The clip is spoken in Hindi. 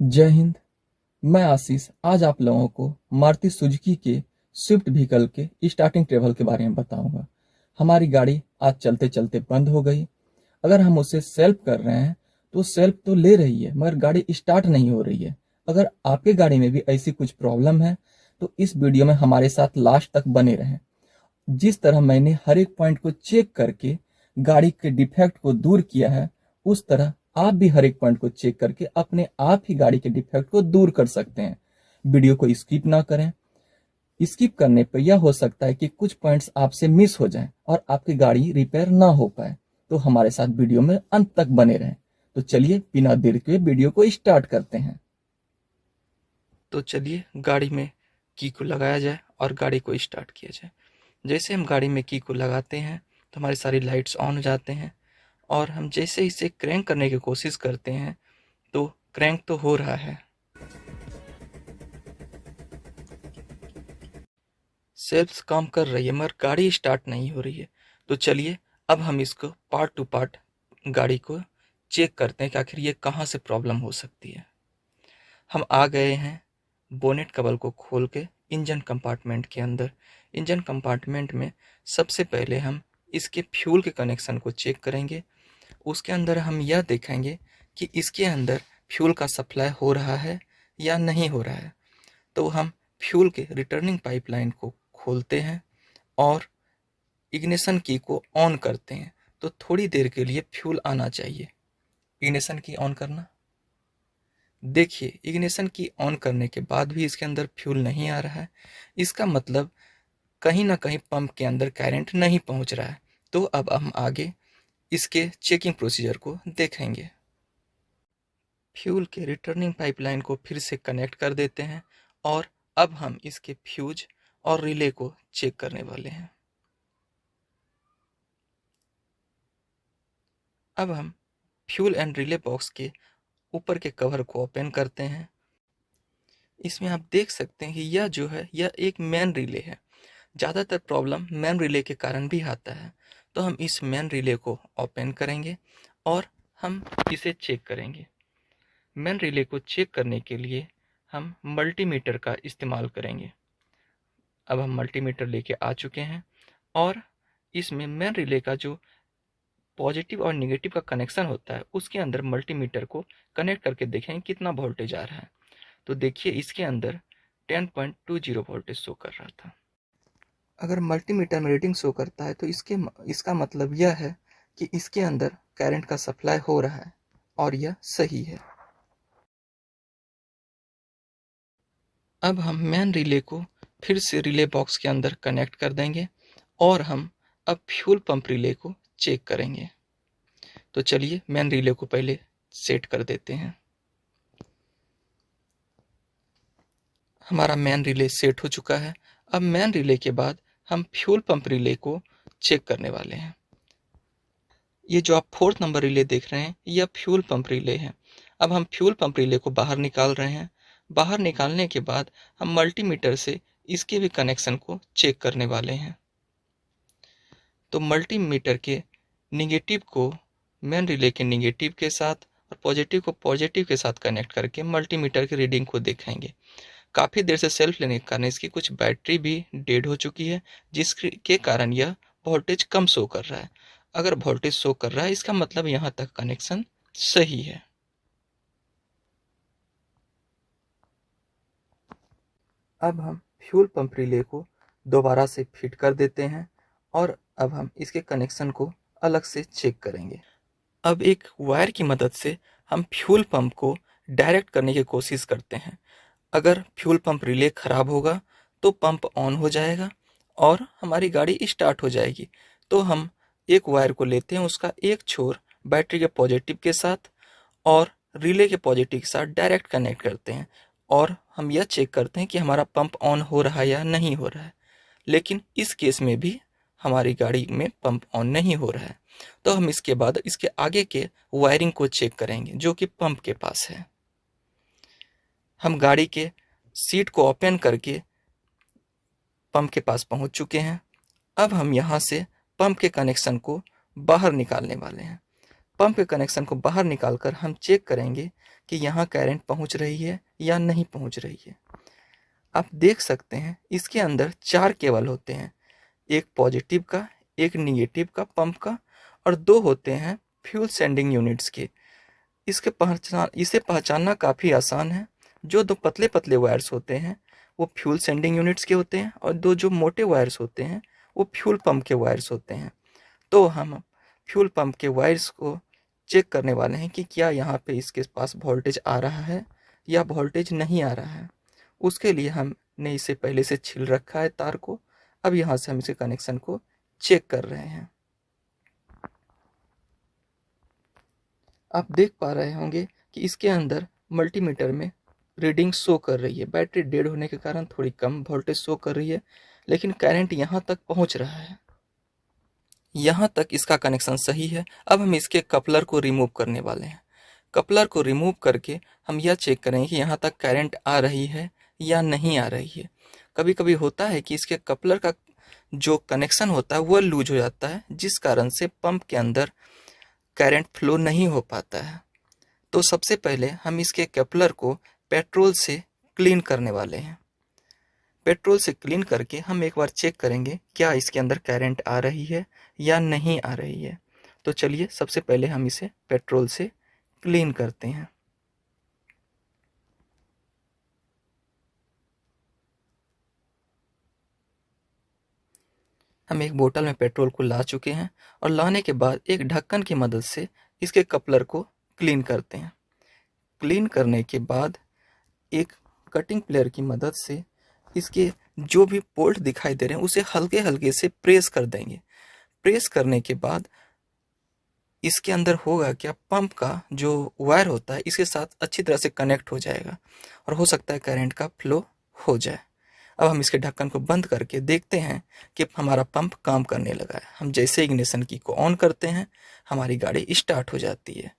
जय हिंद। मैं आशीष आज आप लोगों को मारुति सुजुकी के स्विफ्ट व्हीकल के स्टार्टिंग ट्रबल के बारे में बताऊंगा। हमारी गाड़ी आज चलते चलते बंद हो गई। अगर हम उसे सेल्फ कर रहे हैं तो सेल्फ तो ले रही है मगर गाड़ी स्टार्ट नहीं हो रही है। अगर आपके गाड़ी में भी ऐसी कुछ प्रॉब्लम है तो इस वीडियो में हमारे साथ लास्ट तक बने रहें। जिस तरह मैंने हर एक पॉइंट को चेक करके गाड़ी के डिफेक्ट को दूर किया है, उस तरह आप भी हर एक पॉइंट को चेक करके अपने आप ही गाड़ी के डिफेक्ट को दूर कर सकते हैं। वीडियो को स्किप ना करें। स्किप करने पर यह हो सकता है कि कुछ पॉइंट्स आपसे मिस हो जाएं और आपकी गाड़ी रिपेयर ना हो पाए। तो हमारे साथ वीडियो में अंत तक बने रहें। तो चलिए बिना देर के वीडियो को स्टार्ट करते हैं। तो चलिए गाड़ी में की को लगाया जाए और गाड़ी को स्टार्ट किया जाए। जैसे हम गाड़ी में की को लगाते हैं तो हमारी सारी लाइट्स ऑन हो जाते हैं और हम जैसे इसे क्रैंक करने की कोशिश करते हैं तो क्रैंक तो हो रहा है, सेल्फ्स काम कर रही है मगर गाड़ी स्टार्ट नहीं हो रही है। तो चलिए अब हम इसको पार्ट टू पार्ट गाड़ी को चेक करते हैं कि आखिर ये कहाँ से प्रॉब्लम हो सकती है। हम आ गए हैं बोनेट कवर को खोल के इंजन कंपार्टमेंट के अंदर। इंजन कंपार्टमेंट में सबसे पहले हम इसके फ्यूल के कनेक्शन को चेक करेंगे। उसके अंदर हम यह देखेंगे कि इसके अंदर फ्यूल का सप्लाई हो रहा है या नहीं हो रहा है। तो हम फ्यूल के रिटर्निंग पाइपलाइन को खोलते हैं और इग्निशन की को ऑन करते हैं। तो थोड़ी देर के लिए फ्यूल आना चाहिए। इग्निशन की ऑन करना। देखिए इग्निशन की ऑन करने के बाद भी इसके अंदर फ्यूल नहीं आ रहा है। इसका मतलब कहीं ना कहीं पंप के अंदर करंट नहीं पहुंच रहा है। तो अब हम आगे इसके चेकिंग प्रोसीजर को देखेंगे। फ्यूल के रिटर्निंग पाइपलाइन को फिर से कनेक्ट कर देते हैं और अब हम इसके फ्यूज और रिले को चेक करने वाले हैं। अब हम फ्यूल एंड रिले बॉक्स के ऊपर के कवर को ओपन करते हैं। इसमें आप देख सकते हैं कि यह जो है यह एक मेन रिले है। ज़्यादातर प्रॉब्लम मेन रिले के कारण भी आता है। तो हम इस मेन रिले को ओपन करेंगे और हम इसे चेक करेंगे। मेन रिले को चेक करने के लिए हम मल्टीमीटर का इस्तेमाल करेंगे। अब हम मल्टीमीटर लेके आ चुके हैं और इसमें मेन रिले का जो पॉजिटिव और नेगेटिव का कनेक्शन होता है उसके अंदर मल्टीमीटर को कनेक्ट करके देखेंगे कितना वोल्टेज आ रहा है। तो देखिए इसके अंदर 10.20 वोल्टेज शो कर रहा था। अगर मल्टीमीटर में रीडिंग शो करता है तो इसका मतलब यह है कि इसके अंदर करंट का सप्लाई हो रहा है और यह सही है। अब हम मेन रिले को फिर से रिले बॉक्स के अंदर कनेक्ट कर देंगे और हम अब फ्यूल पंप रिले को चेक करेंगे। तो चलिए मेन रिले को पहले सेट कर देते हैं। हमारा मेन रिले सेट हो चुका है। अब मेन रिले के बाद हम फ्यूल पंप रिले को चेक करने वाले हैं। ये जो आप 4th नंबर रिले देख रहे हैं यह फ्यूल पंप रिले है। अब हम फ्यूल पंप रिले को बाहर निकाल रहे हैं। बाहर निकालने के बाद हम मल्टीमीटर से इसके भी कनेक्शन को चेक करने वाले हैं। तो मल्टीमीटर के निगेटिव को मेन रिले के निगेटिव के साथ और पॉजिटिव को पॉजिटिव के साथ कनेक्ट करके मल्टीमीटर की रीडिंग को देखेंगे। काफ़ी देर से सेल्फ लेने के कारण इसकी कुछ बैटरी भी डेड हो चुकी है, जिसके कारण यह वोल्टेज कम शो कर रहा है। अगर वोल्टेज शो कर रहा है इसका मतलब यहाँ तक कनेक्शन सही है। अब हम फ्यूल पंप रिले को दोबारा से फिट कर देते हैं और अब हम इसके कनेक्शन को अलग से चेक करेंगे। अब एक वायर की मदद से हम फ्यूल पंप को डायरेक्ट करने की कोशिश करते हैं। अगर फ्यूल पंप रिले खराब होगा तो पंप ऑन हो जाएगा और हमारी गाड़ी स्टार्ट हो जाएगी। तो हम एक वायर को लेते हैं, उसका एक छोर बैटरी के पॉजिटिव के साथ और रिले के पॉजिटिव के साथ डायरेक्ट कनेक्ट करते हैं और हम यह चेक करते हैं कि हमारा पंप ऑन हो रहा है या नहीं हो रहा है। लेकिन इस केस में भी हमारी गाड़ी में पंप ऑन नहीं हो रहा है। तो हम इसके बाद इसके आगे के वायरिंग को चेक करेंगे जो कि पंप के पास है। हम गाड़ी के सीट को ओपन करके पंप के पास पहुंच चुके हैं। अब हम यहां से पंप के कनेक्शन को बाहर निकालने वाले हैं। पंप के कनेक्शन को बाहर निकालकर हम चेक करेंगे कि यहाँ करंट पहुँच रही है या नहीं पहुँच रही है। आप देख सकते हैं इसके अंदर 4 केबल होते हैं, एक पॉजिटिव का, एक निगेटिव का पंप का, और 2 होते हैं फ्यूल सेंडिंग यूनिट्स के। इसे पहचानना काफ़ी आसान है। जो 2 पतले पतले वायर्स होते हैं वो फ्यूल सेंडिंग यूनिट्स के होते हैं, और 2 जो मोटे वायर्स होते हैं वो फ्यूल पंप के वायर्स होते हैं। तो हम फ्यूल पंप के वायर्स को चेक करने वाले हैं कि क्या यहाँ पे इसके पास वोल्टेज आ रहा है या वोल्टेज नहीं आ रहा है। उसके लिए हमने इसे पहले से छील रखा है तार को। अब यहाँ से हम इसके कनेक्शन को चेक कर रहे हैं। आप देख पा रहे होंगे कि इसके अंदर मल्टीमीटर में रीडिंग शो कर रही है। बैटरी डेड होने के कारण थोड़ी कम वोल्टेज शो कर रही है, लेकिन करंट यहाँ तक पहुँच रहा है। यहाँ तक इसका कनेक्शन सही है। अब हम इसके कपलर को रिमूव करने वाले हैं। कपलर को रिमूव करके हम यह चेक करेंगे कि यहाँ तक करंट आ रही है या नहीं आ रही है। कभी कभी होता है कि इसके कपलर का जो कनेक्शन होता है वह लूज हो जाता है, जिस कारण से पंप के अंदर करंट फ्लो नहीं हो पाता है। तो सबसे पहले हम इसके कपलर को पेट्रोल से क्लीन करने वाले हैं। पेट्रोल से क्लीन करके हम एक बार चेक करेंगे क्या इसके अंदर करंट आ रही है या नहीं आ रही है। तो चलिए सबसे पहले हम इसे पेट्रोल से क्लीन करते हैं। हम एक बोतल में पेट्रोल को ला चुके हैं और लाने के बाद एक ढक्कन की मदद से इसके कपलर को क्लीन करते हैं। क्लीन करने के बाद एक कटिंग प्लेयर की मदद से इसके जो भी बोल्ट दिखाई दे रहे हैं उसे हल्के हल्के से प्रेस कर देंगे। प्रेस करने के बाद इसके अंदर होगा क्या, पंप का जो वायर होता है इसके साथ अच्छी तरह से कनेक्ट हो जाएगा और हो सकता है करंट का फ्लो हो जाए। अब हम इसके ढक्कन को बंद करके देखते हैं कि हमारा पंप काम करने लगा है। हम जैसे इग्निशन की को ऑन करते हैं हमारी गाड़ी स्टार्ट हो जाती है।